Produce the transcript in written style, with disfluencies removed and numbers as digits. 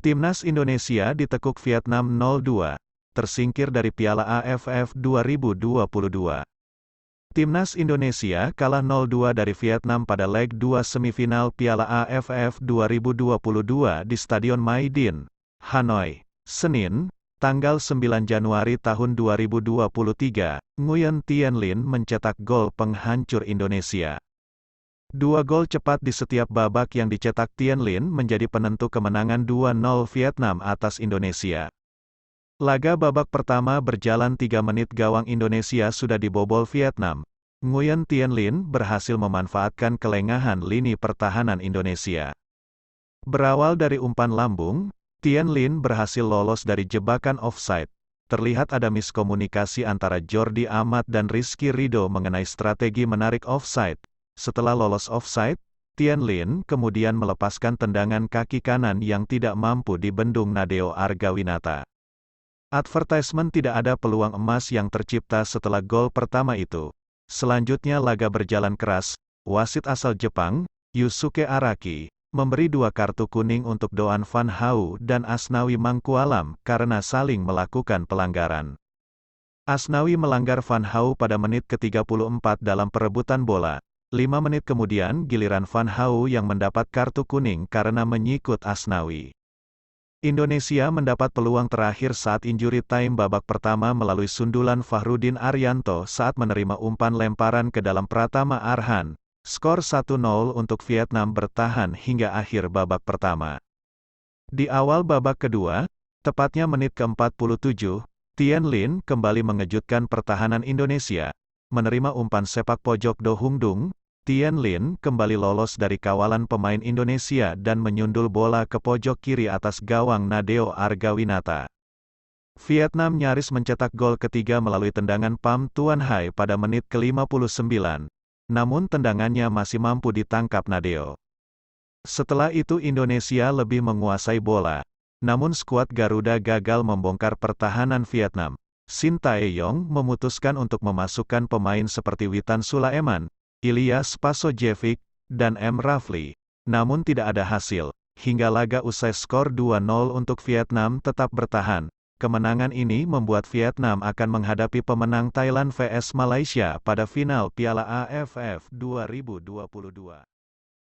Timnas Indonesia ditekuk Vietnam 0-2, tersingkir dari Piala AFF 2022. Timnas Indonesia kalah 0-2 dari Vietnam pada leg 2 semifinal Piala AFF 2022 di Stadion Mai Dinh, Hanoi, Senin, tanggal 9 Januari tahun 2023, Nguyen Tien Linh mencetak gol penghancur Indonesia. Dua gol cepat di setiap babak yang dicetak Tien Linh menjadi penentu kemenangan 2-0 Vietnam atas Indonesia. Laga babak pertama berjalan 3 menit gawang Indonesia sudah dibobol Vietnam. Nguyen Tien Linh berhasil memanfaatkan kelengahan lini pertahanan Indonesia. Berawal dari umpan lambung, Tien Linh berhasil lolos dari jebakan offside. Terlihat ada miskomunikasi antara Jordi Amat dan Rizky Ridho mengenai strategi menarik offside. Setelah lolos offside, Tien Linh kemudian melepaskan tendangan kaki kanan yang tidak mampu dibendung Nadeo Argawinata. Advertisement tidak ada peluang emas yang tercipta setelah gol pertama itu. Selanjutnya laga berjalan keras, wasit asal Jepang, Yusuke Araki, memberi 2 kartu kuning untuk Doan Van Hau dan Asnawi Mangkualam karena saling melakukan pelanggaran. Asnawi melanggar Van Hau pada menit ke-34 dalam perebutan bola. 5 menit kemudian giliran Van Hau yang mendapat kartu kuning karena menyikut Asnawi. Indonesia mendapat peluang terakhir saat injury time babak pertama melalui sundulan Fahrudin Arianto saat menerima umpan lemparan ke dalam Pratama Arhan. Skor 1-0 untuk Vietnam bertahan hingga akhir babak pertama. Di awal babak kedua, tepatnya menit ke-47, Tien Linh kembali mengejutkan pertahanan Indonesia. Menerima umpan sepak pojok Do Hung Dung, Tien Linh kembali lolos dari kawalan pemain Indonesia dan menyundul bola ke pojok kiri atas gawang Nadeo Argawinata. Vietnam nyaris mencetak gol ketiga melalui tendangan Pham Tuan Hai pada menit ke-59. Namun tendangannya masih mampu ditangkap Nadeo. Setelah itu Indonesia lebih menguasai bola. Namun skuad Garuda gagal membongkar pertahanan Vietnam. Shin Tae-yong memutuskan untuk memasukkan pemain seperti Witan Sulaiman, Ilyas Pasojevic, dan M. Rafli. Namun tidak ada hasil. Hingga laga usai skor 2-0 untuk Vietnam tetap bertahan. Kemenangan ini membuat Vietnam akan menghadapi pemenang Thailand vs Malaysia pada final Piala AFF 2022.